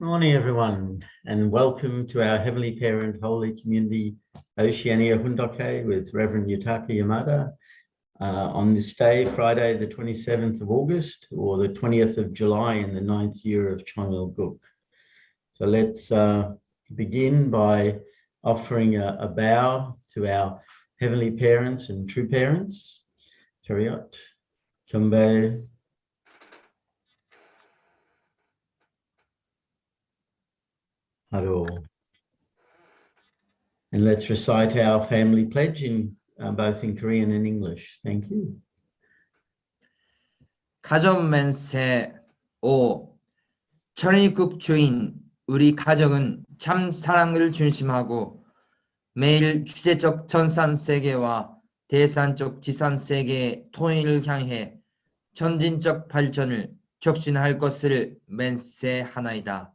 Morning, everyone, and welcome to our Heavenly Parent Holy Community Oceania Hundoke with Reverend Yutaka Yamada on this day, Friday, the 27th of August, or the 20th of July in the 9th year of Chongyil Guk. So let's begin by offering a bow to our Heavenly Parents and True Parents. Chariot, Kambe, Haro. And let's recite our family pledge in both in Korean and English. Thank you. 가정멘세 5. 천일국 주인 우리 가족은 참 사랑을 중심하고 매일 주제적 전산세계와 대산적 지산세계의 통일을 향해 점진적 발전을 촉진할 것을 맹세하나이다.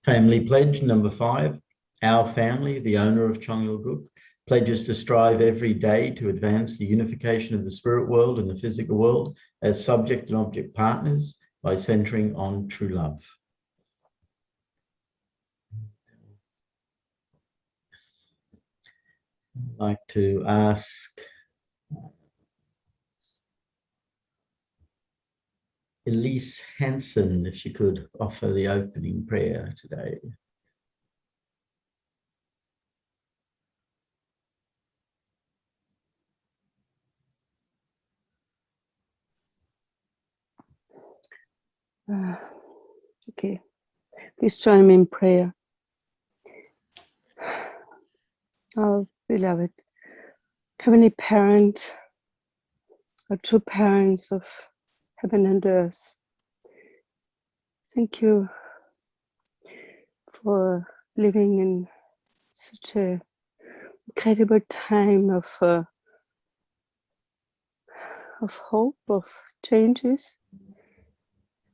Family pledge number 5. Our family, the owner of Chongyil Guk, pledges to strive every day to advance the unification of the spirit world and the physical world as subject and object partners by centering on true love. I'd like to ask Elise Hansen if she could offer the opening prayer today. Okay, please join me in prayer. Our beloved Heavenly Parent, our true parents of heaven and earth, thank you for living in such an incredible time of hope, of changes,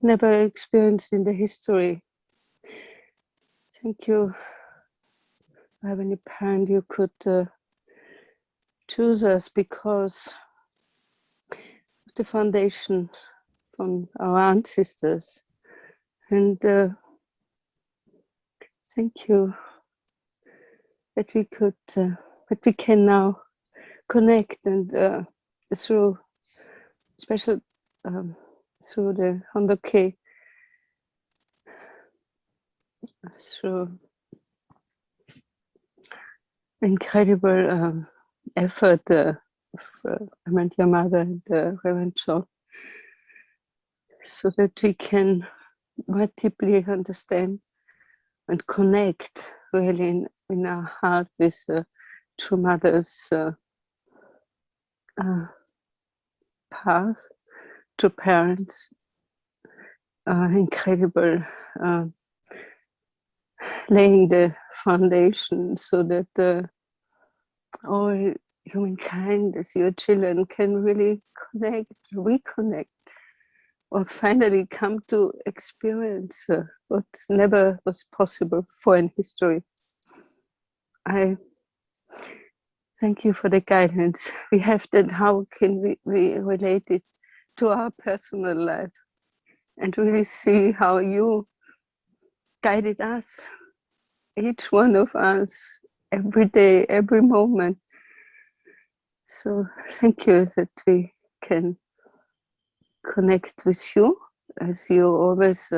never experienced in the history. Thank you, Heavenly Parent, you could choose us because of the foundation from our ancestors. And thank you that we could, that we can now connect and through special, through the Hondoke, through incredible effort of Reverend Yamada and Reverend John, so that we can more deeply understand and connect really in our heart with True Mother's path, True Parents, incredible laying the foundation so that all humankind as your children can really connect, reconnect, or finally come to experience what never was possible before in history. I thank you for the guidance we have, that how can we relate it to our personal life and really see how you guided us, each one of us, every day, every moment. So thank you that we can connect with you as you always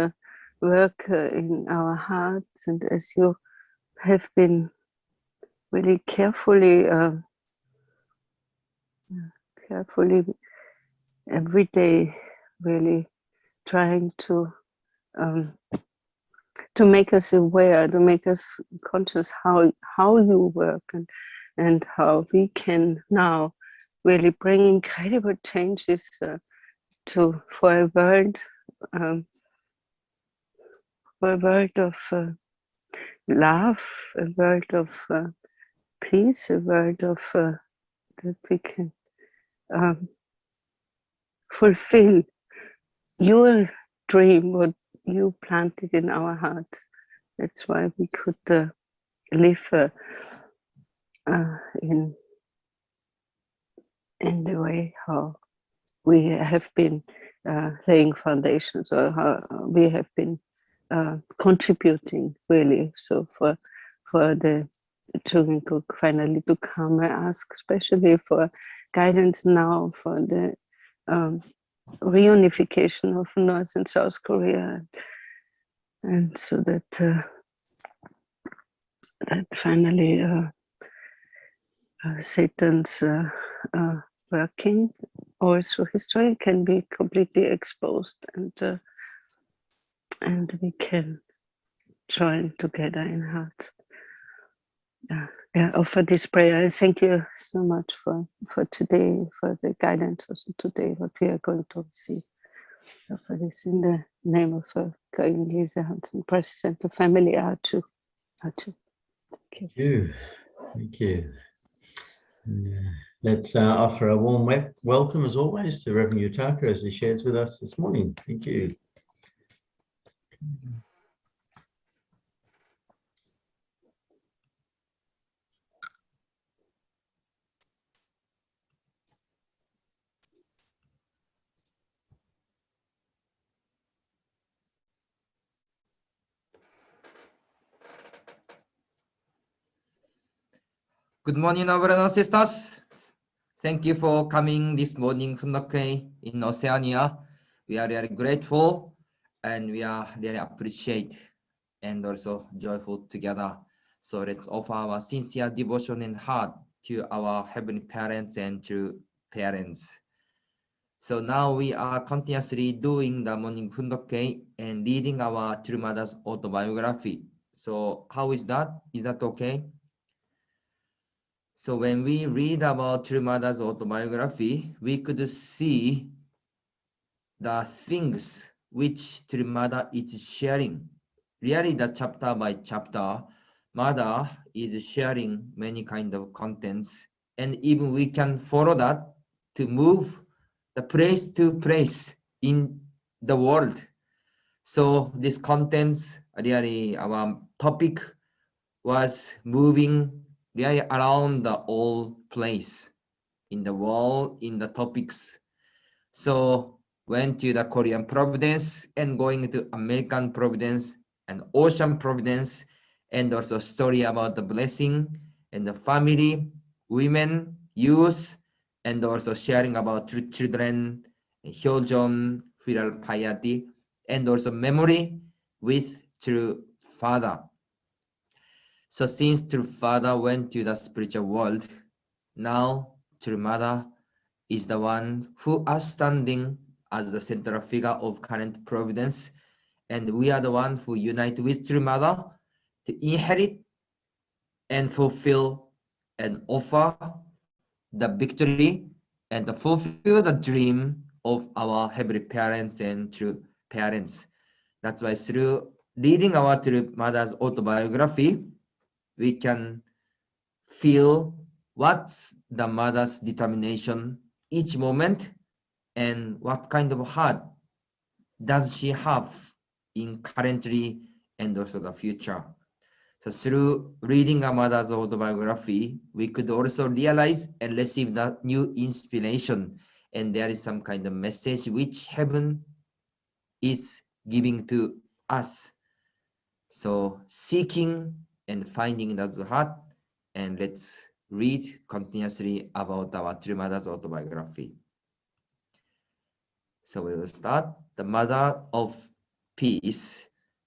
work in our hearts, and as you have been really carefully every day really trying to make us aware, to make us conscious how you work, and how we can now really bring incredible changes for a world of love, a world of peace, a world of that we can fulfill your dream, what you planted in our hearts. That's why we could live in the way how we have been laying foundations, or how we have been contributing really. So for the children cook finally to come and ask, especially for guidance now for the reunification of North and South Korea, and so that that finally Satan's working all through history can be completely exposed, and we can join together in heart. Offer this prayer. Thank you so much for today, for the guidance also today, what we are going to receive. Offer this in the name of Karin, Lisa, Hansen, Press Center family, Archu. Thank you. Thank you. And, let's offer a warm welcome, as always, to Reverend Yutaka as he shares with us this morning. Thank you. Good morning, our brothers and sisters. Thank you for coming this morning from the in Oceania. We are really grateful and we are really appreciate and also joyful together. So let's offer our sincere devotion and heart to our heavenly parents and to parents. So now we are continuously doing the morning fundoke and reading our True Mother's autobiography. So how is that? Is that okay? So when we read about True Mother's autobiography, we could see the things which True Mother is sharing. Really, the chapter by chapter, Mother is sharing many kind of contents, and even we can follow that to move the place to place in the world. So this contents, really our topic was moving really around the whole place in the world, in the topics. So went to the Korean Providence and going to American Providence and Ocean Providence, and also story about the blessing and the family, women, youth, and also sharing about true children, Hyojon, filial piety, and also memory with true father. So since True Father went to the spiritual world, now True Mother is the one who are standing as the central figure of current providence, and we are the one who unite with True Mother to inherit and fulfill and offer the victory and to fulfill the dream of our heavenly parents and true parents. That's why through reading our True Mother's autobiography, we can feel what's the mother's determination each moment and what kind of heart does she have in currently and also the future. So through reading a mother's autobiography, we could also realize and receive that new inspiration, and there is some kind of message which heaven is giving to us. So seeking and finding that heart, and let's read continuously about our True Mother's autobiography. So we will start the Mother of Peace.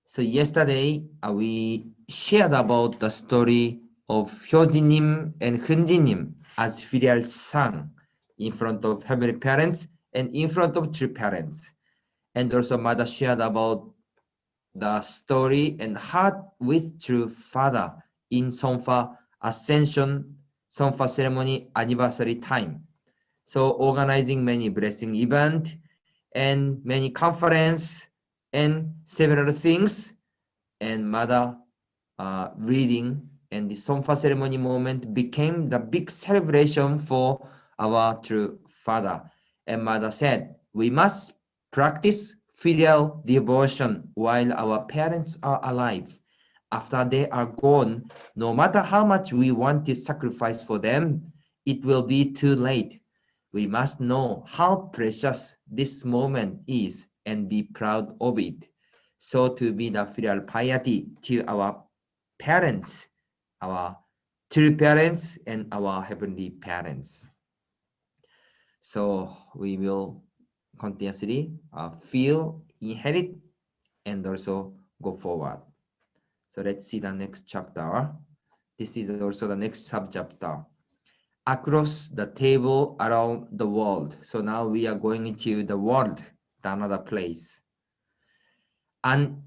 So yesterday we shared about the story of Hyojinim and Hunjinim as filial son in front of heavenly parents and in front of true parents. And also Mother shared about the story and heart with true father in Songfa Ascension, Songfa ceremony anniversary time. So organizing many blessing event and many conference and several things, and Mother reading, and the Songfa ceremony moment became the big celebration for our true father. And Mother said, we must practice filial devotion while our parents are alive. After they are gone, no matter how much we want to sacrifice for them, it will be too late. We must know how precious this moment is and be proud of it. so to be the filial piety to our parents, our true parents and our heavenly parents. So we will continuously feel, inherit, and also go forward. So let's see the next chapter. This is also the next subchapter. Across the table around the world. So now we are going into the world, another place. An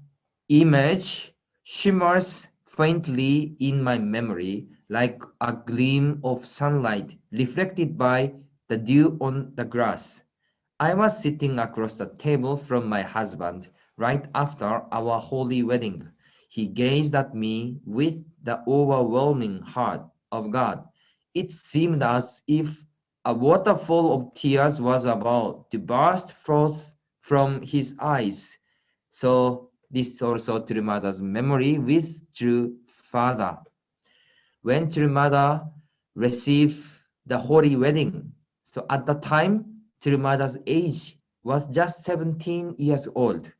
image shimmers faintly in my memory like a gleam of sunlight reflected by the dew on the grass. I was sitting across the table from my husband right after our holy wedding. He gazed at me with the overwhelming heart of God. It seemed as if a waterfall of tears was about to burst forth from his eyes. So this also True Mother's memory with True Father. When True Mother received the holy wedding, so at the time, True Mother's age was just 17 years old,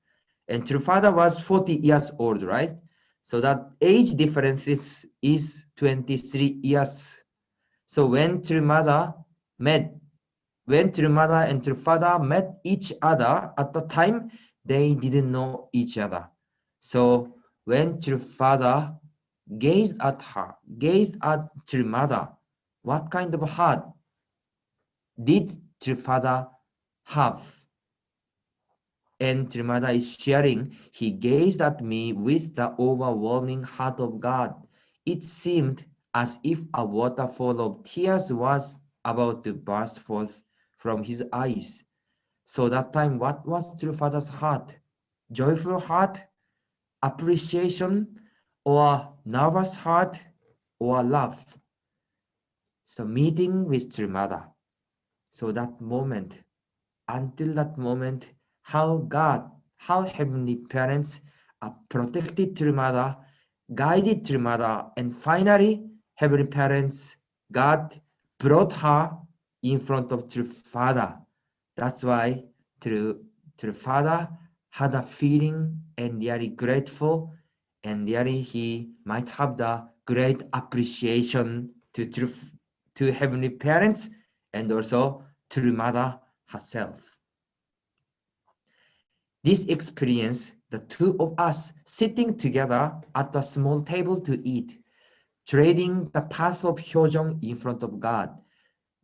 and True Father was 40 years old, right? So that age difference is 23 years. So when True Mother and True Father met each other at the time, they didn't know each other. So when True Father gazed at True Mother, what kind of heart did True Father have? And True Mother is sharing, he gazed at me with the overwhelming heart of God. It seemed as if a waterfall of tears was about to burst forth from his eyes. So that time, what was True Father's heart? Joyful heart, appreciation, or nervous heart, or love? So meeting with True Mother. So that moment, until that moment, how God, how heavenly parents protected True Mother, guided True Mother, and finally, heavenly parents, God brought her in front of True Father. That's why True Father had a feeling and really grateful, and really he might have the great appreciation to heavenly parents and also True Mother herself. This experience, the two of us sitting together at a small table to eat, trading the path of Hyojong in front of God,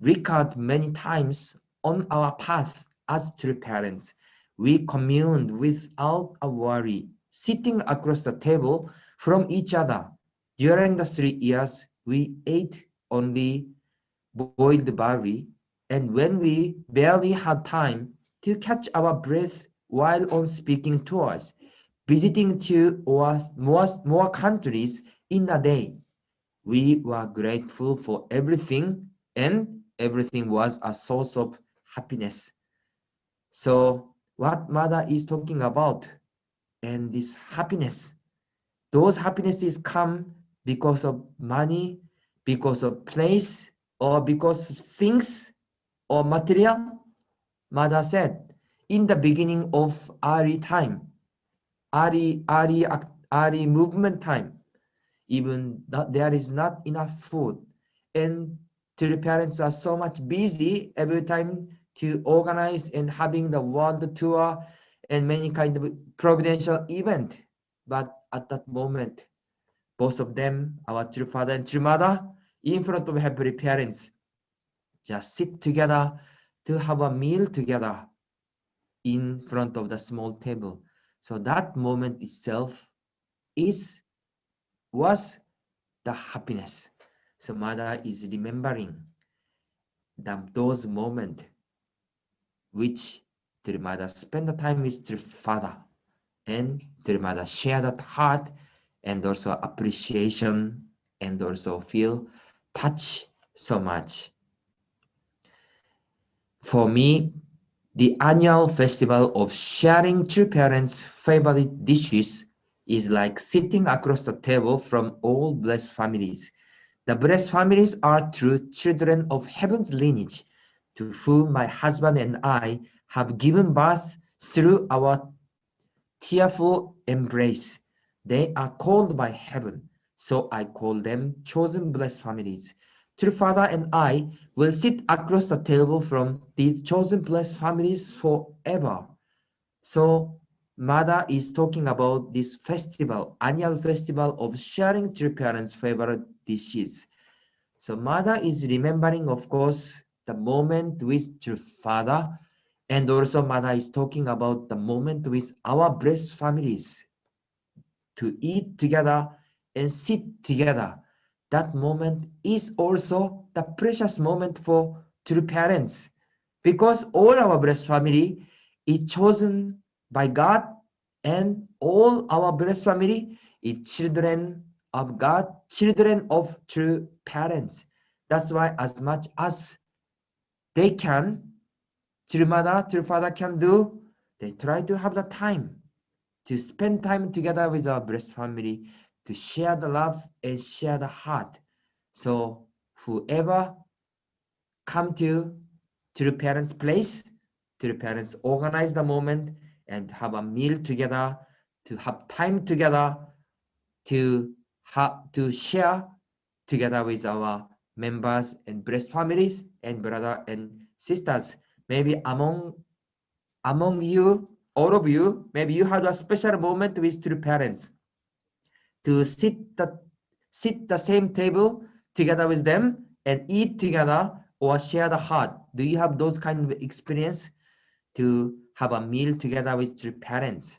recurred many times on our path as true parents. We communed without a worry, sitting across the table from each other. During the 3 years, we ate only boiled barley, and when we barely had time to catch our breath while on speaking tours, visiting 2 or more countries in a day, we were grateful for everything, and everything was a source of happiness. So what Mother is talking about, and this happiness, those happinesses come because of money, because of place, or because of things or material. Mother said, in the beginning of early movement time, even that there is not enough food, and the parents are so much busy every time to organize and having the world tour and many kind of providential event. But at that moment, both of them, our True Father and True Mother, in front of heavenly parents, just sit together to have a meal together in front of the small table. So that moment itself was the happiness. So Mother is remembering those moments which the Mother spent the time with the Father, and the Mother share that heart and also appreciation and also feel touch so much. For me, the annual festival of sharing true parents' favorite dishes is like sitting across the table from all blessed families. The blessed families are true children of heaven's lineage, to whom my husband and I have given birth through our tearful embrace. They are called by heaven, so I call them chosen blessed families. True Father and I will sit across the table from these chosen blessed families forever. So Mother is talking about this festival, annual festival of sharing true parents' favorite dishes. So Mother is remembering, of course, the moment with true Father, and also Mother is talking about the moment with our blessed families to eat together and sit together. That moment is also the precious moment for true parents, because all our blessed family is chosen by God, and all our blessed family is children of God, children of true parents. That's why as much as they can, true mother, true father can do, they try to have the time to spend time together with our blessed family, to share the love and share the heart. So whoever come to the parents' place, to the parents organize the moment and have a meal together, to have time together, to share together with our members and blessed families and brother and sisters. Maybe among you, all of you, maybe you had a special moment with two parents to sit the same table together with them and eat together or share the heart. Do you have those kind of experience to have a meal together with your parents?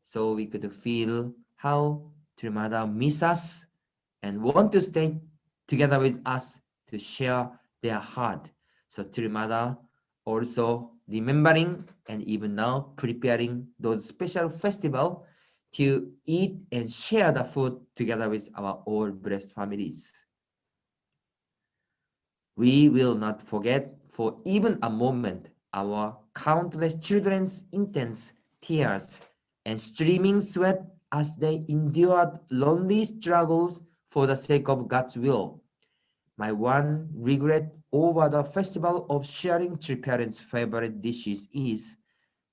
So we could feel how your mother miss us and want to stay together with us to share their heart. So your mother also remembering and even now preparing those special festival to eat and share the food together with our all blessed families. We will not forget for even a moment our countless children's intense tears and streaming sweat as they endured lonely struggles for the sake of God's will. My one regret over the festival of sharing three parents' favorite dishes is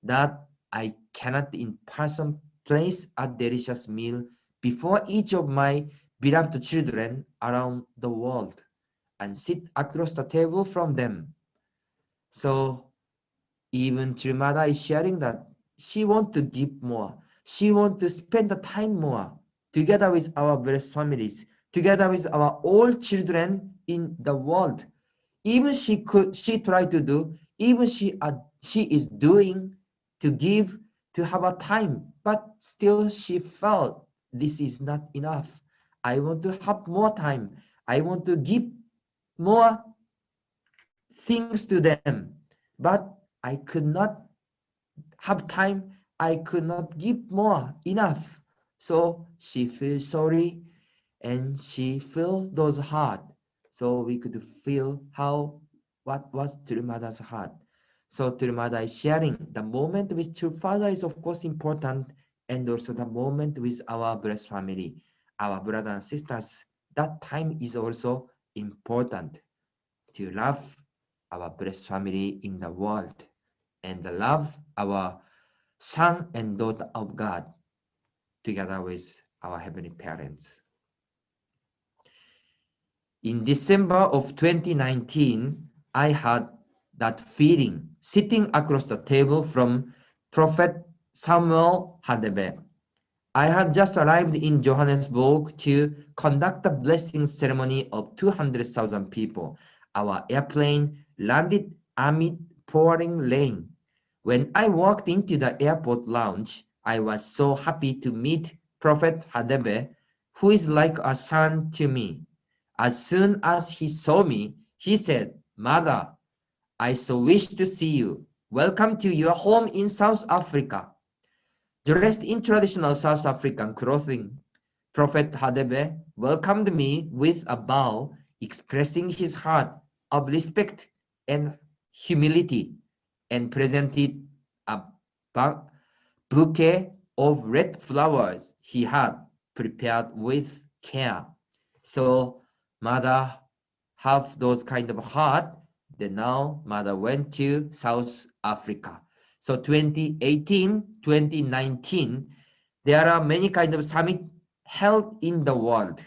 that I cannot in person place a delicious meal before each of my beloved children around the world and sit across the table from them. So even Trimada is sharing that she wants to give more. She wants to spend the time more together with our blessed families, together with our all children in the world. Even she tried to do, even she is doing to give, to have a time, but still she felt this is not enough. I want to have more time. I want to give more things to them, but I could not have time. I could not give more enough. So she feels sorry and she feels those heart. So we could feel how what was Tirumada's heart. So Tirumada is sharing the moment with true father is of course important, and also the moment with our blessed family, our brothers and sisters. That time is also important to love our blessed family in the world and love our son and daughter of God together with our heavenly parents. In December of 2019, I had that feeling sitting across the table from Prophet Samuel Hadebe. I had just arrived in Johannesburg to conduct the blessing ceremony of 200,000 people. Our airplane landed amid pouring rain. When I walked into the airport lounge, I was so happy to meet Prophet Hadebe, who is like a son to me. As soon as he saw me, he said, "Mother, I so wish to see you. Welcome to your home in South Africa." Dressed in traditional South African clothing, Prophet Hadebe welcomed me with a bow, expressing his heart of respect and humility, and presented a bouquet of red flowers he had prepared with care. So mother have those kind of heart. Then now mother went to South Africa. So 2018, 2019, there are many kinds of summit held in the world,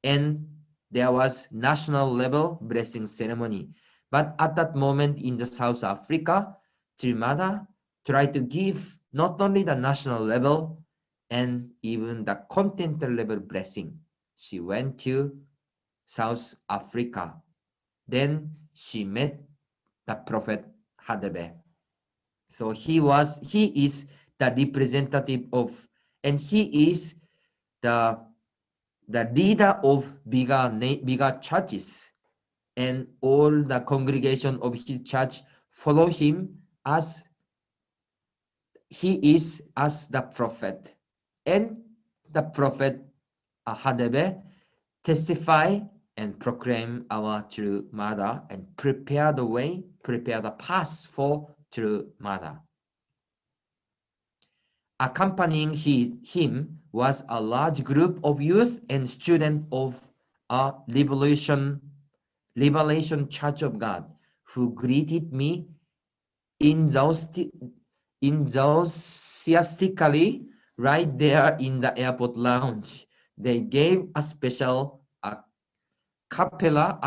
and there was national level blessing ceremony. But at that moment in the South Africa, Trimada tried to give not only the national level and even the continental level blessing. She went to South Africa. Then she met the Prophet Hadebe. So he is the representative of, and he is the leader of bigger churches, and all the congregation of his church follow him as he is as the prophet. And the prophet Hadebe testify and proclaim our true mother and prepare the way, prepare the path for true mother. Accompanying him was a large group of youth and students of a Liberation Church of God, who greeted me enthusiastically right there in the airport lounge. They gave a special a cappella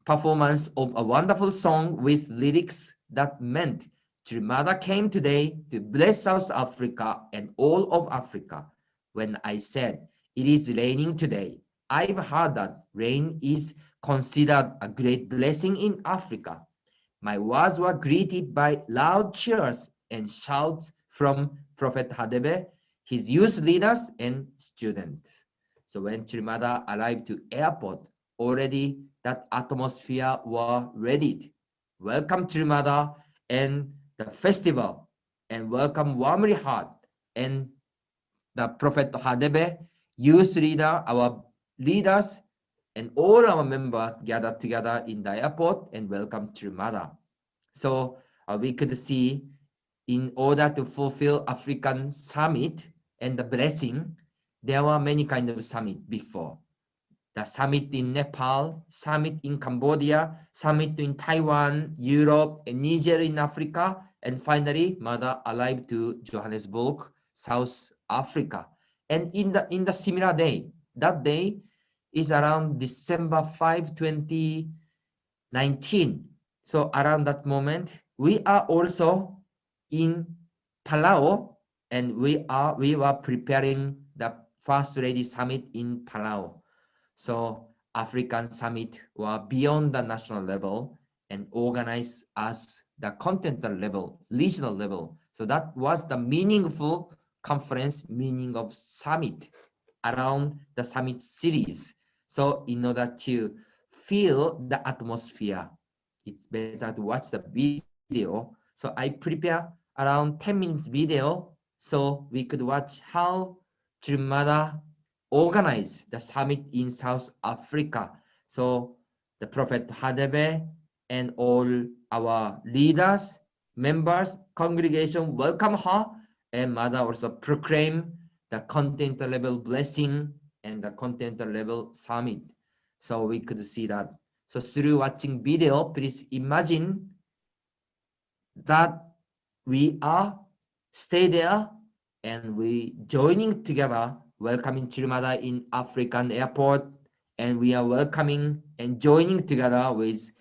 performance of a wonderful song with lyrics that meant, Trimada came today to bless South Africa and all of Africa. When I said, it is raining today, I've heard that rain is considered a great blessing in Africa. My words were greeted by loud cheers and shouts from Prophet Hadebe, his youth leaders and students. So when Trimada arrived to airport, already that atmosphere was ready. Welcome Trimada and the festival, and welcome warmly heart, and the Prophet Hadebe, youth leader, our leaders, and all our members gathered together in the airport and welcome Trimada. So we could see, in order to fulfill African summit and the blessing, there were many kinds of summit before. The summit in Nepal, summit in Cambodia, summit in Taiwan, Europe, and Niger in Africa, and finally, Mother arrived to Johannesburg, South Africa. And in the similar day, that day is around December 5, 2019. So around that moment, we are also in Palau, and we were preparing the First Lady Summit in Palau. So African Summit were beyond the national level and organized as the continental level, regional level. So that was the meaningful conference, meaning of summit around the summit series. So in order to feel the atmosphere, it's better to watch the video. So I prepare around 10 minutes video so we could watch how Trimada organized the summit in South Africa. So the Prophet Hadebe and all our leaders, members, congregation welcome her, and Mother also proclaim the continental level blessing and the continental level summit. So we could see that. So through watching video, please imagine that we are stay there and we joining together, welcoming Trimada in African airport, and we are welcoming and joining together with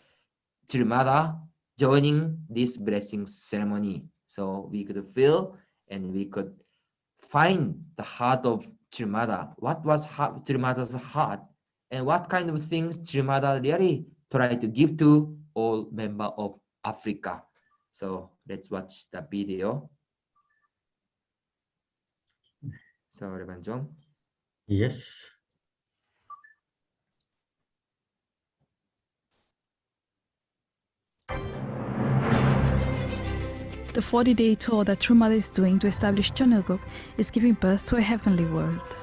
Trimada, joining this blessing ceremony. So we could feel and we could find the heart of Trimada. What was Trimada's heart, and what kind of things Trimada really tried to give to all members of Africa. So let's watch the video. So Reverend John. Yes. The 40-day tour that True Mother is doing to establish Chonelguk is giving birth to a heavenly world.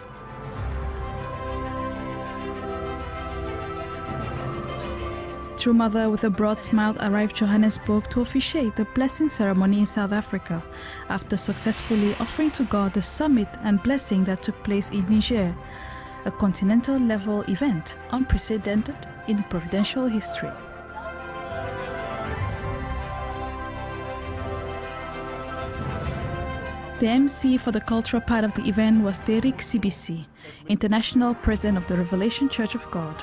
True Mother with a broad smile arrived Johannesburg to officiate the blessing ceremony in South Africa after successfully offering to God the summit and blessing that took place in Niger, a continental level event unprecedented in providential history. The MC for the cultural part of the event was Derek CBC, International President of the Revelation Church of God.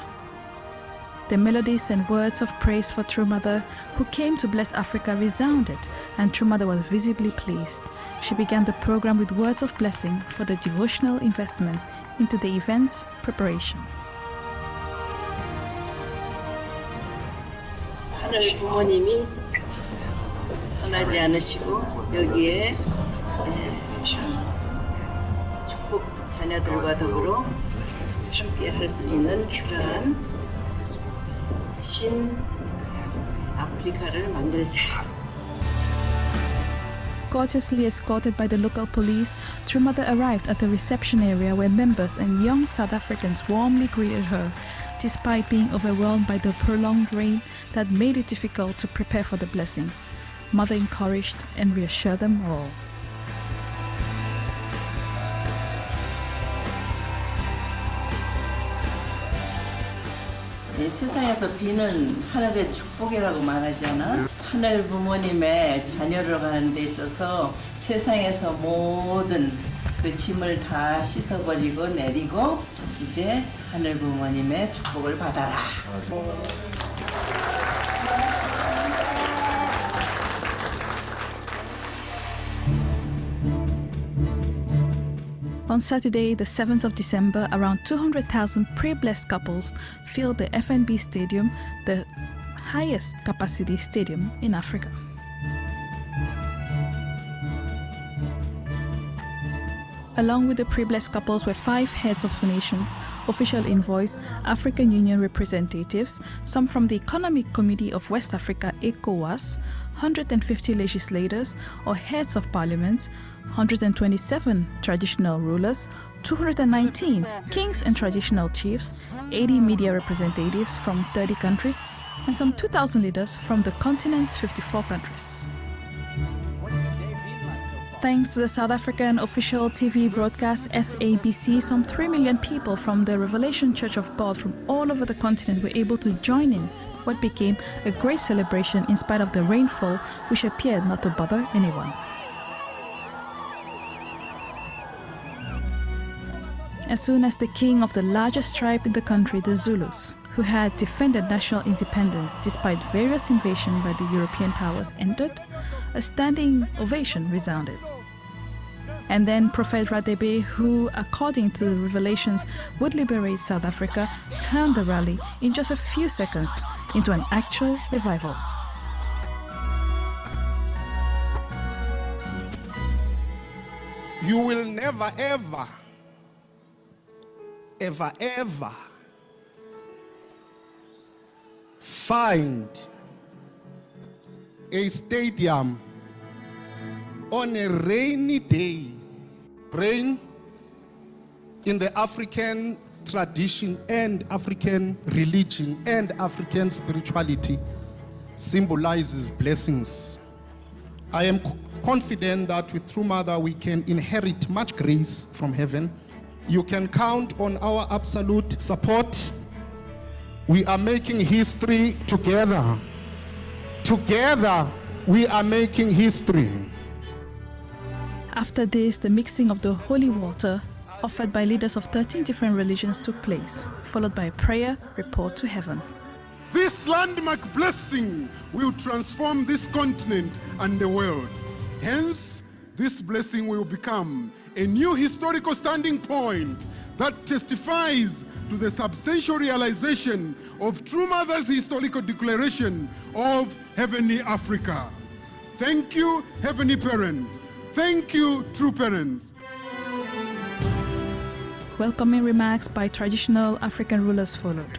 The melodies and words of praise for True Mother, who came to bless Africa, resounded, and True Mother was visibly pleased. She began the program with words of blessing for the devotional investment into the event's preparation. 하늘 부모님이 떠나지 않으시고 여기에 축복 자녀들과 더불어 함께 할 수 있는 그러한 신 아프리카를 만들자. Gorgeously escorted by the local police, True Mother arrived at the reception area where members and young South Africans warmly greeted her, despite being overwhelmed by the prolonged rain that made it difficult to prepare for the blessing. Mother encouraged and reassured them all. 이 세상에서 비는 하늘의 축복이라고 말하잖아. 하늘 부모님의 자녀를 가는 데 있어서 세상에서 모든 그 짐을 다 씻어버리고 내리고 이제 하늘 부모님의 축복을 받아라. On Saturday, the 7th of December, around 200,000 pre-blessed couples filled the FNB Stadium, the highest capacity stadium in Africa. Along with the pre-blessed couples were 5 heads of nations, official envoys, African Union representatives, some from the Economic Committee of West Africa, ECOWAS, 150 legislators or heads of parliaments, 127 traditional rulers, 219 kings and traditional chiefs, 80 media representatives from 30 countries, and some 2,000 leaders from the continent's 54 countries. Thanks to the South African official TV broadcast SABC, some 3 million people from the Revelation Church of God from all over the continent were able to join in what became a great celebration in spite of the rainfall, which appeared not to bother anyone. As soon as the king of the largest tribe in the country, the Zulus, who had defended national independence despite various invasions by the European powers, entered, a standing ovation resounded. And then Prophet Radebe, who, according to the revelations, would liberate South Africa, turned the rally in just a few seconds into an actual revival. You will never, ever find a stadium on a rainy day. Rain in the African tradition and African religion and African spirituality symbolizes blessings. I am confident that with True Mother we can inherit much grace from heaven. You can count on our absolute support. We are making history together. Together, we are making history. After this, the mixing of the holy water offered by leaders of 13 different religions took place, followed by a prayer report to heaven. This landmark blessing will transform this continent and the world. Hence, this blessing will become a new historical standing point that testifies to the substantial realization of True Mother's historical declaration of Heavenly Africa. Thank you, Heavenly Parent. Thank you, True Parents. Welcoming remarks by traditional African rulers followed.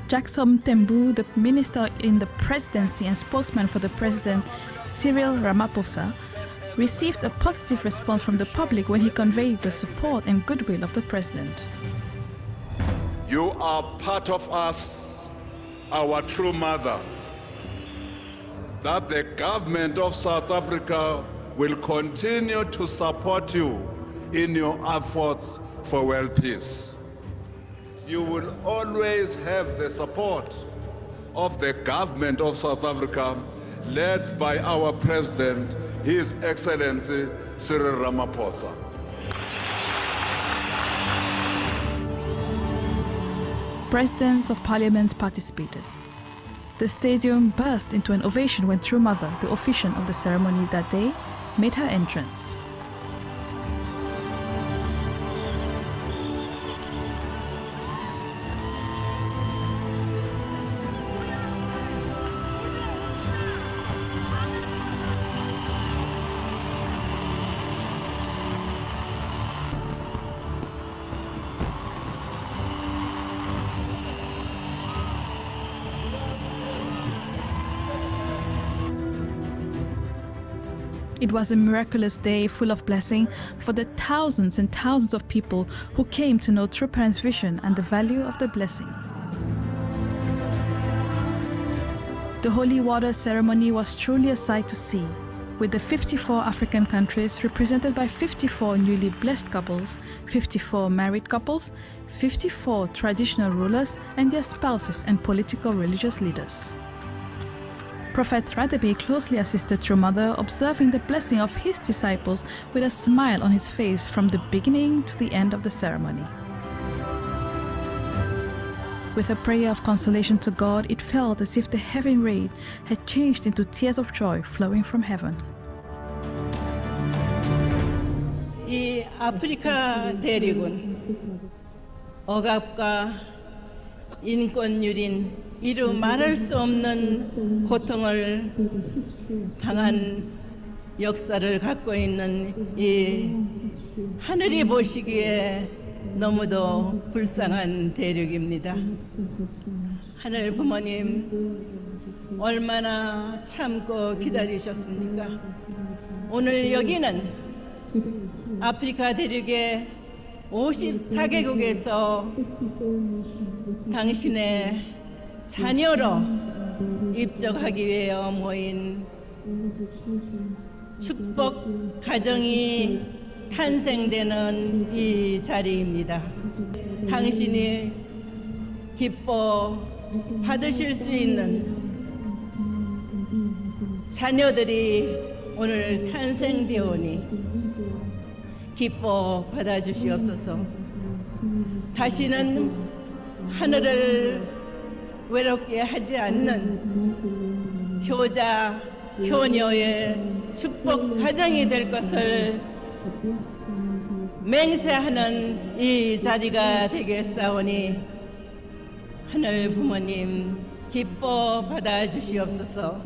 Jackson Tembu, the minister in the presidency and spokesman for the president, Cyril Ramaphosa, received a positive response from the public when he conveyed the support and goodwill of the president. You are part of us, our True Mother, that the government of South Africa will continue to support you in your efforts for world peace. You will always have the support of the government of South Africa, led by our President, His Excellency, Cyril Ramaphosa. Presidents of parliaments participated. The stadium burst into an ovation when True Mother, the officiant of the ceremony that day, made her entrance. It was a miraculous day full of blessing for the thousands and thousands of people who came to know True Parents' vision and the value of the blessing. The Holy Water ceremony was truly a sight to see, with the 54 African countries represented by 54 newly blessed couples, 54 married couples, 54 traditional rulers and their spouses and political religious leaders. Prophet Radebe closely assisted True Mother, observing the blessing of his disciples with a smile on his face from the beginning to the end of the ceremony. With a prayer of consolation to God, it felt as if the heaven rain had changed into tears of joy flowing from heaven. 이 아프리카 대륙은 억압과 인권유린 이루 말할 수 없는 고통을 당한 역사를 갖고 있는 이 하늘이 보시기에 너무도 불쌍한 대륙입니다. 하늘 부모님 얼마나 참고 기다리셨습니까? 오늘 여기는 아프리카 대륙의 54개국에서 당신의 자녀로 입적하기 위해 모인 축복 가정이 탄생되는 이 자리입니다. 당신이 기뻐 받으실 수 있는 자녀들이 오늘 탄생되오니 기뻐 받아주시옵소서. 다시는 하늘을 외롭게 하지 않는 효자, 효녀의 축복 가정이 될 것을 맹세하는 이 자리가 되겠사오니 하늘 부모님 기뻐 받아주시옵소서.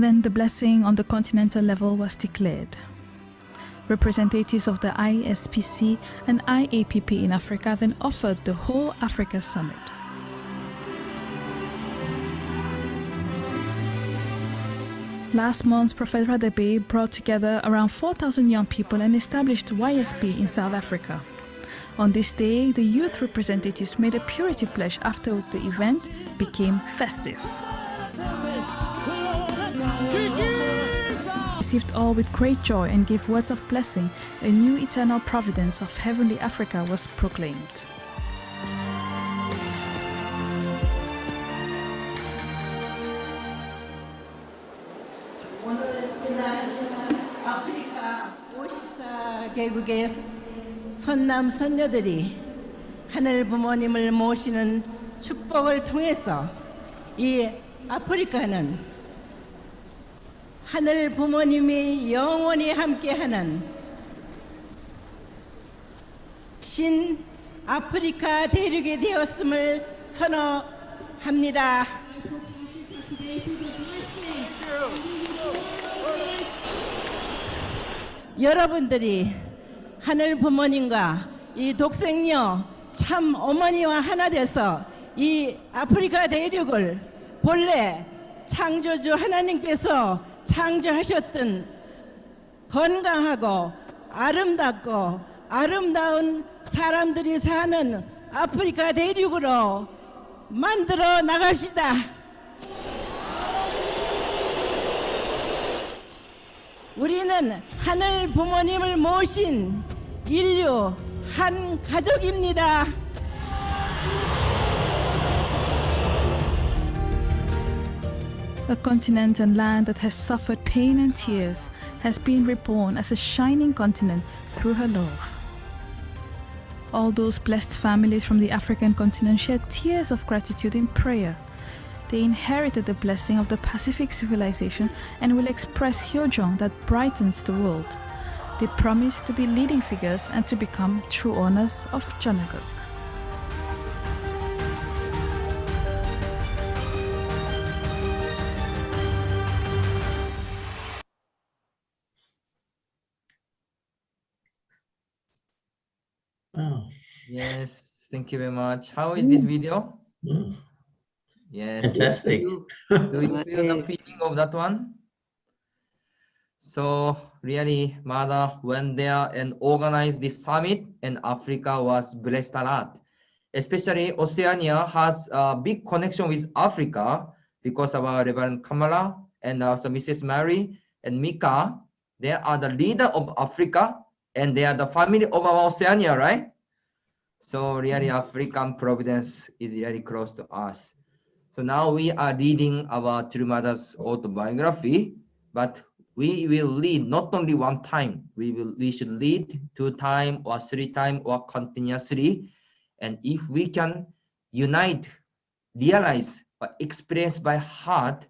Then the blessing on the continental level was declared. Representatives of the ISPC and IAPP in Africa then offered the whole Africa Summit. Last month, Prophet Radebe brought together around 4,000 young people and established YSP in South Africa. On this day, the youth representatives made a purity pledge after the event became festive. Received all with great joy and gave words of blessing. A new eternal providence of heavenly Africa was proclaimed. 오늘 이날 아프리카 54개국의 선남 선녀들이 하늘 부모님을 모시는 축복을 통해서 이 아프리카는 하늘 부모님이 영원히 함께하는 신 아프리카 대륙이 되었음을 선언합니다. 여러분들이 하늘 부모님과 이 독생녀 참 어머니와 하나 돼서 이 아프리카 대륙을 본래 창조주 하나님께서 창조하셨던 건강하고 아름답고 아름다운 사람들이 사는 아프리카 대륙으로 만들어 나갑시다. 우리는 하늘 부모님을 모신 인류 한 가족입니다. A continent and land that has suffered pain and tears has been reborn as a shining continent through her love. All those blessed families from the African continent shed tears of gratitude in prayer. They inherited the blessing of the Pacific civilization and will express Hyojong that brightens the world. They promise to be leading figures and to become true owners of Jeonneuk. Oh, Yes, thank you very much. How is this video? mm, Yes. fantastic. Do you feel the feeling of that one? So really, Mother went there and organized this summit, and Africa was blessed a lot. Especially Oceania has a big connection with Africa because of our Reverend Kamala and also Mrs. Mary and Mika. They are the leader of Africa and they are the family of our Oceania, right? So really African providence is really close to us. So now we are reading our True Mother's autobiography, but we will read not only one time. We should read 2 times or 3 times or continuously. And if we can unite, realize, or experience by heart,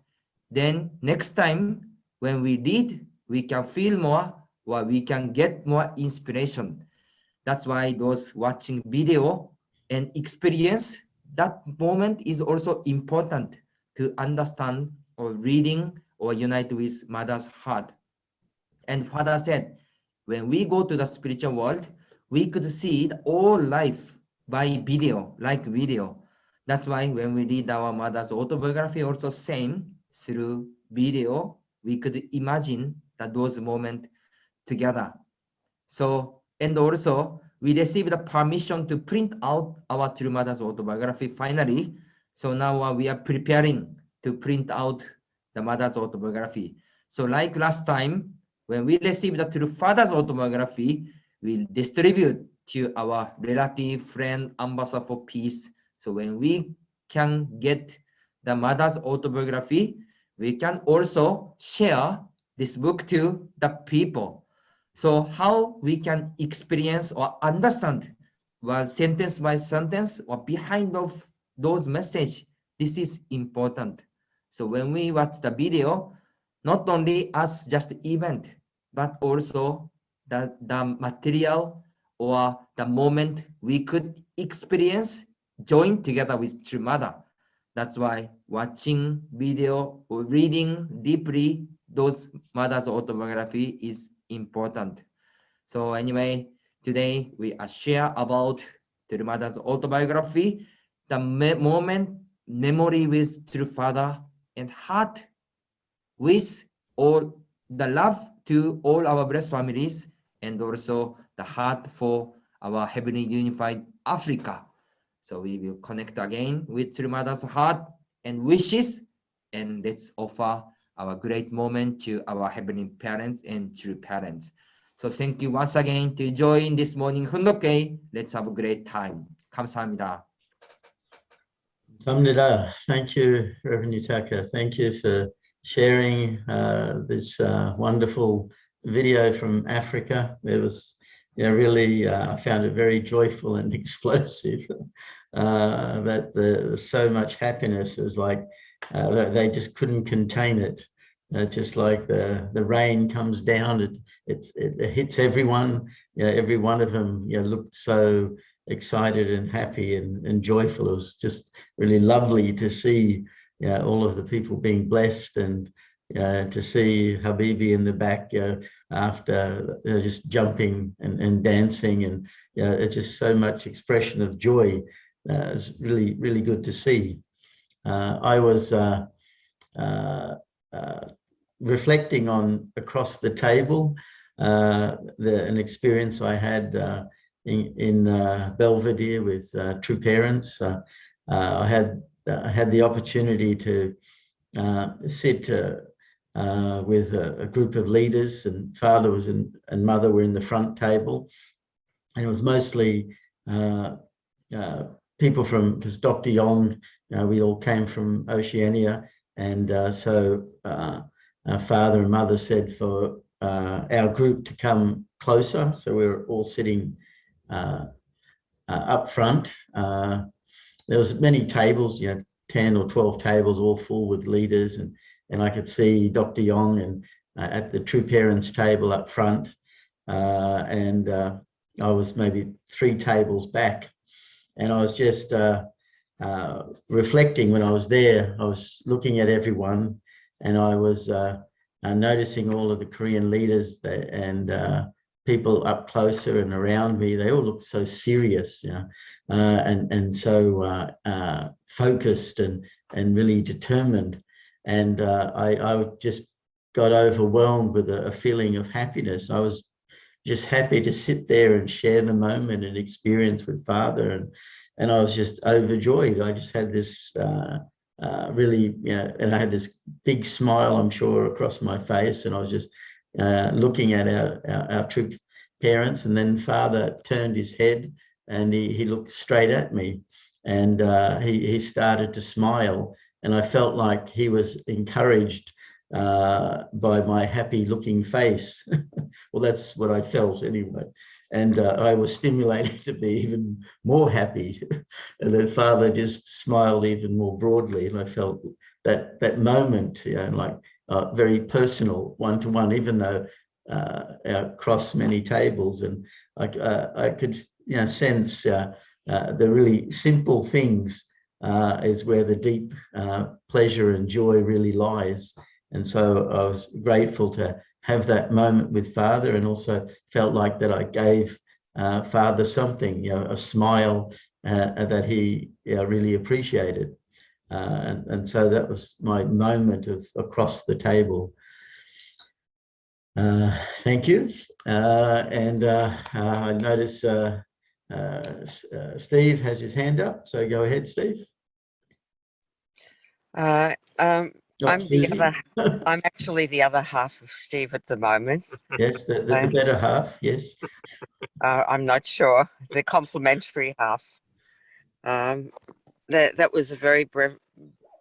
then next time when we read, we can feel more or we can get more inspiration. That's why those watching video and experience that moment is also important to understand or reading or unite with Mother's heart. And Father said, when we go to the spiritual world, we could see all life by video, like video. That's why when we read our Mother's autobiography, also same through video, we could imagine that those moments together. So, and also we received the permission to print out our True Mother's autobiography finally. So now we are preparing to print out the Mother's autobiography. So like last time, when we receive the True Father's autobiography, we'll distribute to our relative, friend, ambassador for peace. So when we can get the Mother's autobiography, we can also share this book to the people. So how we can experience or understand one sentence by sentence or behind of those messages, this is important. So when we watch the video, not only as just event, but also the material or the moment we could experience join together with True Mother. That's why watching video or reading deeply those Mother's autobiography is important. So anyway, today we share about True Mother's autobiography, the moment memory with True Father, and heart with all the love to all our blessed families, and also the heart for our heavenly unified Africa. So we will connect again with True Mother's heart and wishes, and let's offer our great moment to our heavenly parents and true parents. So thank you once again to join this morning 훈독회. Let's have a great time. 감사합니다. Samnida, thank you, Reverend Yutaka. Thank you for sharing this wonderful video from Africa. It was really, I found it very joyful and explosive. That there's so much happiness. It was like they just couldn't contain it. Just like the rain comes down, it hits everyone. Every one of them looked so excited and happy and joyful. It was just really lovely to see all of the people being blessed, and to see Habibi in the back after just jumping and dancing, and it's just so much expression of joy. It's really, really good to see. I was reflecting on across the table an experience I had in Belvedere with True Parents. I had the opportunity to sit with a group of leaders, and Father was and Mother were in the front table, and it was mostly people from, because Dr. Yong, we all came from Oceania, And so our father and mother said for our group to come closer. So we were all sitting up front. There was many tables, 10 or 12 tables, all full with leaders. And I could see Dr. Yong and at the True Parents table up front. And I was maybe 3 tables back. And I was just reflecting when I was there. I was looking at everyone, and I was noticing all of the Korean leaders and people up closer and around me. They all looked so serious, and so focused and really determined. And I just got overwhelmed with a feeling of happiness. I was just happy to sit there and share the moment and experience with Father, and I was just overjoyed. I just had this really, and I had this big smile, I'm sure, across my face, and I was just looking at our True Parents. And then Father turned his head and he looked straight at me, and he started to smile, and I felt like he was encouraged by my happy looking face. Well, that's what I felt anyway. And I was stimulated to be even more happy. And then Father just smiled even more broadly. And I felt that moment, like very personal, one-to-one, even though across many tables. And I could sense the really simple things is where the deep pleasure and joy really lies. And so I was grateful to have that moment with Father, and also felt like that I gave Father something, a smile that he really appreciated. And so that was my moment of across the table. Thank you. And I notice Steve has his hand up, so go ahead, Steve. I'm actually the other half of Steve at the moment. Yes, the better half, yes. I'm not sure, the complimentary half. That was a very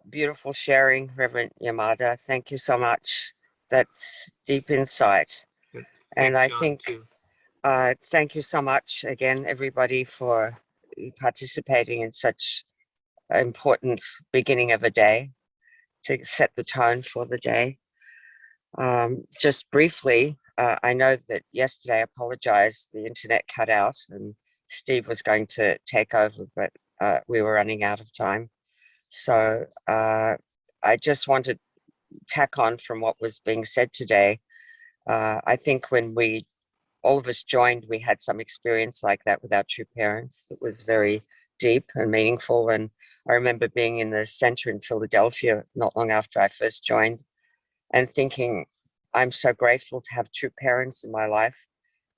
beautiful sharing, Reverend Yamada. Thank you so much. That's deep insight. And I think, thank you so much again, everybody, for participating in such an important beginning of a day to set the tone for the day. Just briefly, I know that yesterday, I apologized, the internet cut out and Steve was going to take over, but we were running out of time. So I just wanted to tack on from what was being said today. I think when all of us joined, we had some experience like that with our True Parents that was very deep and meaningful. And I remember being in the center in Philadelphia not long after I first joined and thinking, I'm so grateful to have True Parents in my life,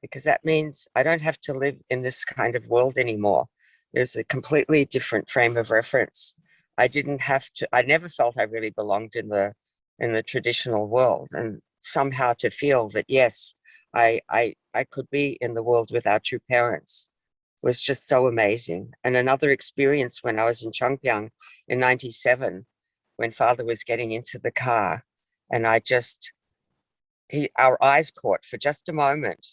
because that means I don't have to live in this kind of world anymore. There's a completely different frame of reference. I never felt I really belonged in the traditional world, and somehow to feel that, yes, I could be in the world with our True Parents was just so amazing. And another experience when I was in Chongpyeong in '97, when Father was getting into the car, and our eyes caught for just a moment,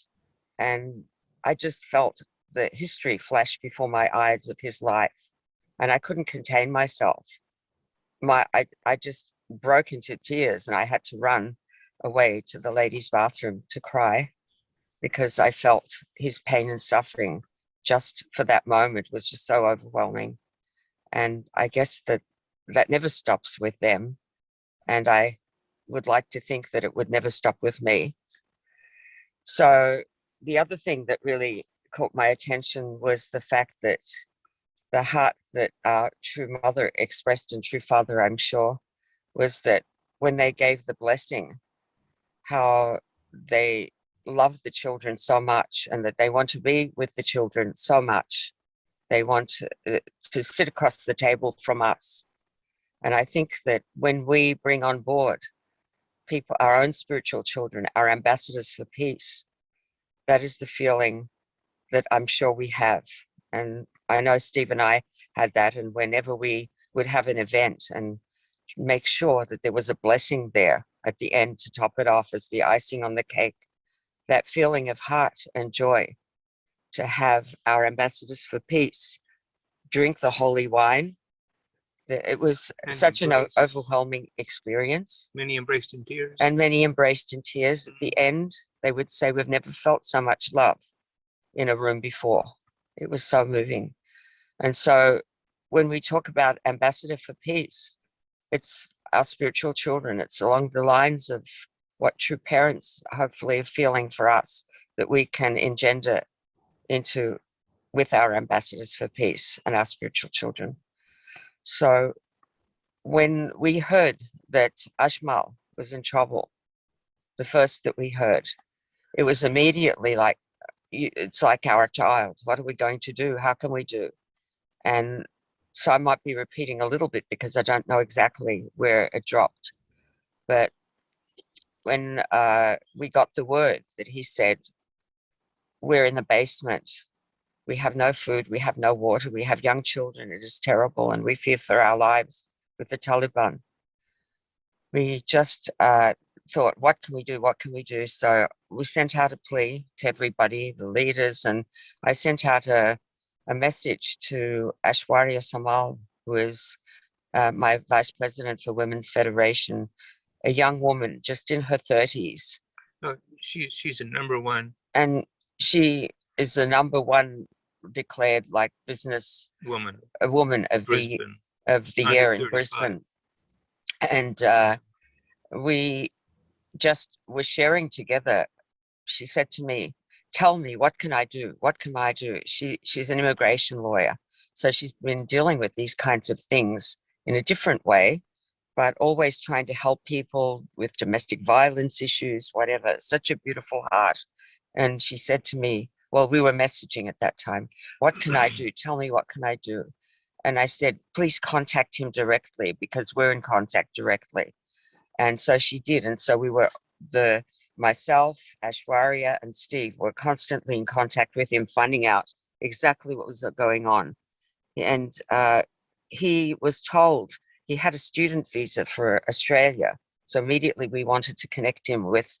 and I just felt the history flash before my eyes of his life, and I couldn't contain myself. I just broke into tears, and I had to run away to the ladies' bathroom to cry, because I felt his pain and suffering just for that moment was just so overwhelming. And I guess that never stops with them. And I would like to think that it would never stop with me. So the other thing that really caught my attention was the fact that the heart that our True Mother expressed in True Father, I'm sure, was that when they gave the blessing, how they love the children so much, and that they want to be with the children so much. They want to sit across the table from us. And I think that when we bring on board people, our own spiritual children, our ambassadors for peace, that is the feeling that I'm sure we have. And I know Steve and I had that, and whenever we would have an event and make sure that there was a blessing there at the end to top it off as the icing on the cake. That feeling of heart and joy to have our ambassadors for peace drink the holy wine. It was And such an embrace. overwhelming experience. Many embraced in tears. And many embraced in tears. At the end, they would say, we've never felt so much love in a room before. It was so moving. And so when we talk about ambassador for peace, it's our spiritual children. It's along the lines of what true parents hopefully are feeling for us, that we can engender into with our ambassadors for peace and our spiritual children. So when we heard that Ajmal was in trouble, the first that we heard, it was immediately like, it's like our child. What are we going to do? How can we do? And so I might be repeating a little bit because I don't know exactly where it dropped. But when we got the word that he said, we're in the basement, we have no food, we have no water, we have young children, it is terrible, and we fear for our lives with the Taliban. We just thought, what can we do? What can we do? So we sent out a plea to everybody, the leaders, and I sent out a message to Aishwarya Samal, who is my vice president for Women's Federation, a young woman just in her 30s. Oh, she's a number one. And she is the number one declared like business woman, a woman of Brisbane, the year in 35. Brisbane. And we just were sharing together. She said to me, tell me, what can I do? What can I do? She's an immigration lawyer. So she's been dealing with these kinds of things in a different way, but always trying to help people with domestic violence issues, whatever. Such a beautiful heart. And she said to me, well, we were messaging at that time. What can I do? Tell me, what can I do? And I said, please contact him directly because we're in contact directly. And so she did. And so we were, myself, Aishwarya, and Steve were constantly in contact with him, finding out exactly what was going on. And he was told he had a student visa for Australia. So immediately we wanted to connect him with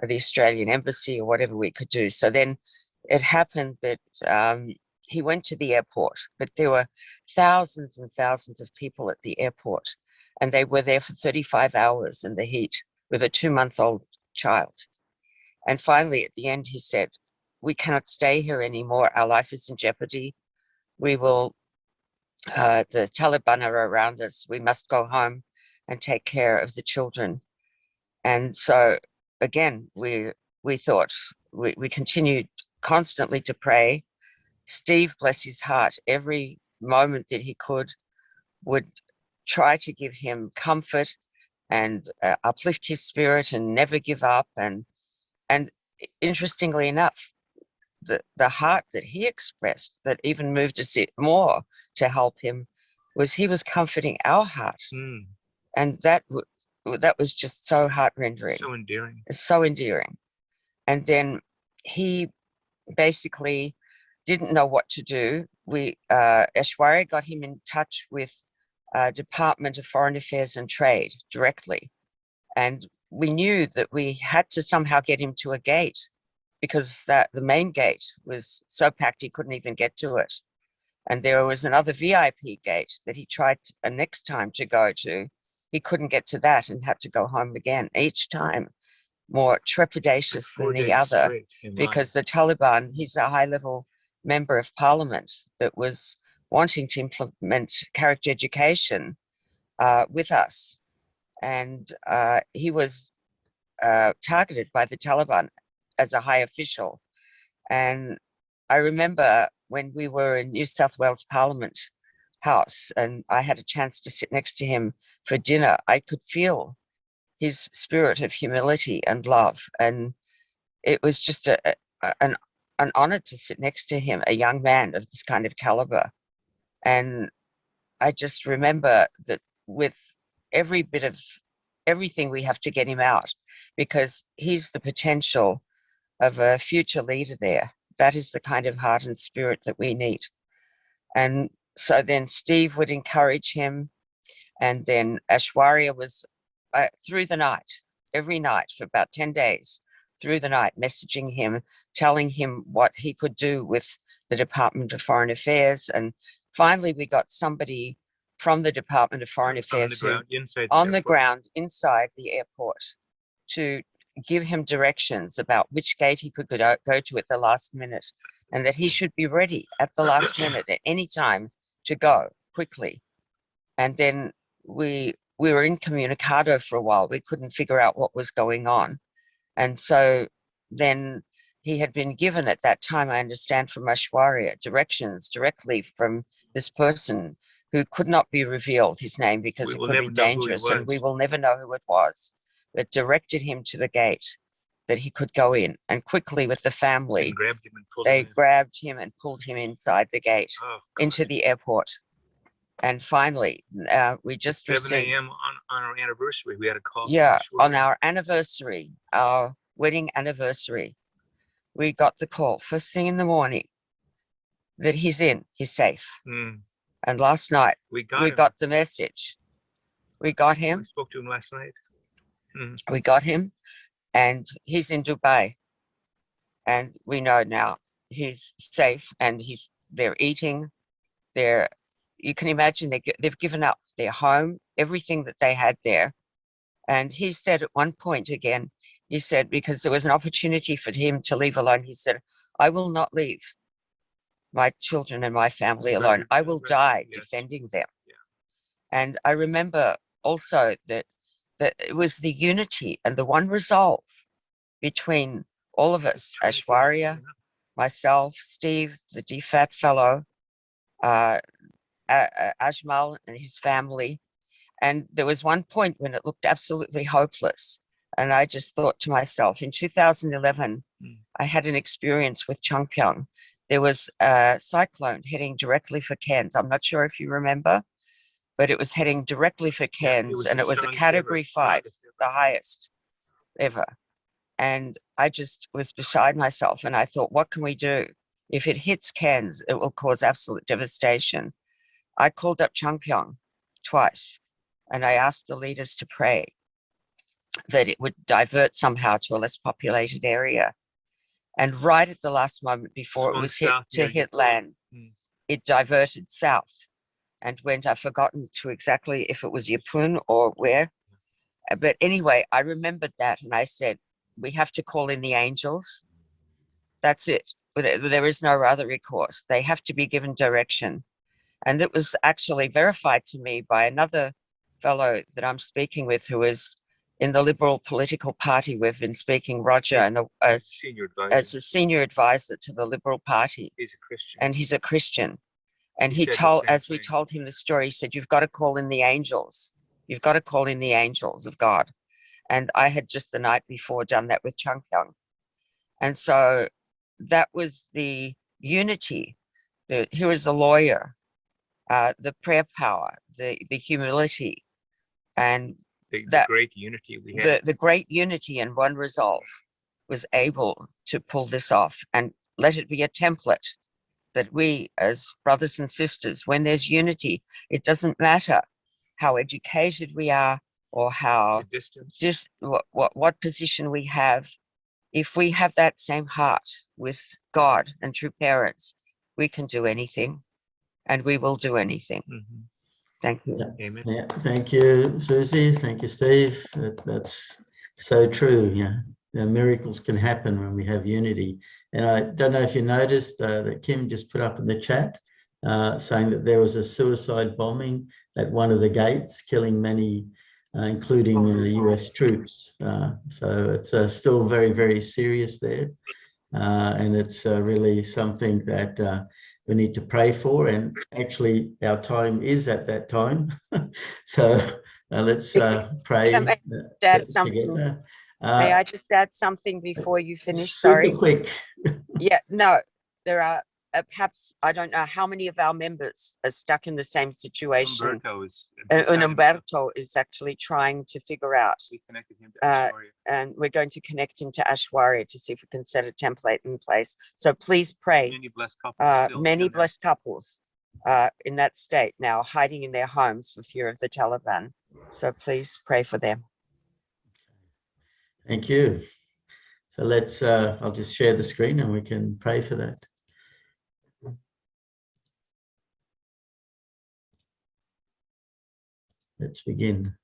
the Australian embassy or whatever we could do. So then it happened that he went to the airport, but there were thousands and thousands of people at the airport, and they were there for 35 hours in the heat with a 2-month-old child. And finally, at the end, he said, we cannot stay here anymore. Our life is in jeopardy. We will, the Taliban are around us. We must go home and take care of the children. And so again, we thought, we continued constantly to pray. Steve, bless his heart, every moment that he could would try to give him comfort and uplift his spirit and never give up. And interestingly enough, the heart that he expressed that even moved us more to help him was he was comforting our heart. And that was just so heart-rendering. So endearing. It's so endearing. And then he basically didn't know what to do. Aishwarya got him in touch with Department of Foreign Affairs and Trade directly. And we knew that we had to somehow get him to a gate because the main gate was so packed he couldn't even get to it. And there was another VIP gate that he tried next time to go to. He couldn't get to that and had to go home again, each time more trepidatious than the other, because the Taliban, he's a high-level member of parliament that was wanting to implement character education with us. And he was targeted by the Taliban as a high official. And I remember when we were in New South Wales Parliament House and I had a chance to sit next to him for dinner, I could feel his spirit of humility and love. And it was just an honor to sit next to him, a young man of this kind of caliber. And I just remember that with every bit of everything, we have to get him out because he's the potential of a future leader there. That is the kind of heart and spirit that we need. And so then Steve would encourage him. And then Aishwarya was through the night, every night for about 10 days, through the night, messaging him, telling him what he could do with the Department of Foreign Affairs. And finally, we got somebody from the Department of Foreign Affairs on the ground inside the airport to give him directions about which gate he could go to at the last minute, and that he should be ready at the last minute at any time to go quickly. And then we were incommunicado for a while. We couldn't figure out what was going on. And so then he had been given at that time, I understand from Aishwarya, directions directly from this person who could not be revealed his name because it could be dangerous, and we will never know who it was, but directed him to the gate that he could go in. And quickly with the family, they grabbed him and pulled him inside the gate into the airport. And finally, we just 7 a.m. on our anniversary, we had a call. Yeah, on our anniversary, our wedding anniversary, we got the call first thing in the morning that he's safe. And last night we got the message. We got him. We spoke to him last night. We got him, and he's in Dubai. And we know now he's safe, and they're eating. You can imagine they've given up their home, everything that they had there. And he said at one point again, he said, because there was an opportunity for him to leave alone, he said, I will not leave my children and my family alone. I will die defending them. And I remember also that it was the unity and the one resolve between all of us, Aishwarya, myself, Steve, the DFAT fellow, Ajmal and his family. And there was one point when it looked absolutely hopeless. And I just thought to myself, in 2011, I had an experience with Changpyeong. There was a cyclone heading directly for Cairns. I'm not sure if you remember, but it was heading directly for Cairns, and it was a category 5, the highest ever. And I just was beside myself, and I thought, what can we do? If it hits Cairns, it will cause absolute devastation. I called up Changpyeong twice, and I asked the leaders to pray that it would divert somehow to a less populated area. And right at the last moment before it was hit land, it diverted south and went, I've forgotten to exactly if it was Yapun or where. But anyway, I remembered that, and I said, we have to call in the angels. That's it. There is no other recourse. They have to be given direction. And it was actually verified to me by another fellow that I'm speaking with, who is in the Liberal political party. We've been speaking, Roger, and as a senior advisor to the Liberal Party. He's a Christian. And he's a Christian. And He said the same we thing. told him the story, he said, you've got to call in the angels. You've got to call in the angels of God. And I had just the night before done that with Changpyeong. And so that was the unity. He was a lawyer, the prayer power, the humility, and The that great unity we had. the great unity and one resolve was able to pull this off, and let it be a template that we as brothers and sisters, when there's unity, it doesn't matter how educated we are or how The distance. just what position we have. If we have that same heart with God and true parents, we can do anything, and we will do anything. Mhm. Thank you. Amen. Yeah, thank you, Susie. Thank you, Steve. That's so true. Yeah, miracles can happen when we have unity. And I don't know if you noticed that Kim just put up in the chat saying that there was a suicide bombing at one of the gates, killing many, including US troops. So it's still very, very serious there. And it's really something that we need to pray for, and actually our time is at that time. So let's pray Can I add something? together. May I just add something before you finish? Super Sorry. quick. Yeah, no, there are perhaps, I don't know how many of our members are stuck in the same situation. Umberto is And beside himself. Umberto is actually trying to figure out, We connected him to uh, Aishwarya. and we're going to connect him to Aishwarya to see if we can set a template in place. So please pray, Many blessed couples still many in there. blessed couples in that state now, hiding in their homes for fear of the Taliban. So please pray for them. Thank you. So let's, I'll just share the screen and we can pray for that. Let's begin.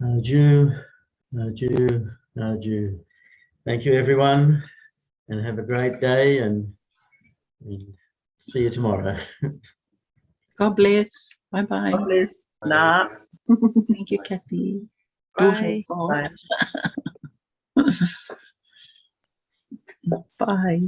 Adieu, adieu, adieu. Thank you, everyone, and have a great day, and see you tomorrow. God bless. Bye-bye. God bless. Na. Thank you, Kathy. Bye. Bye. Bye.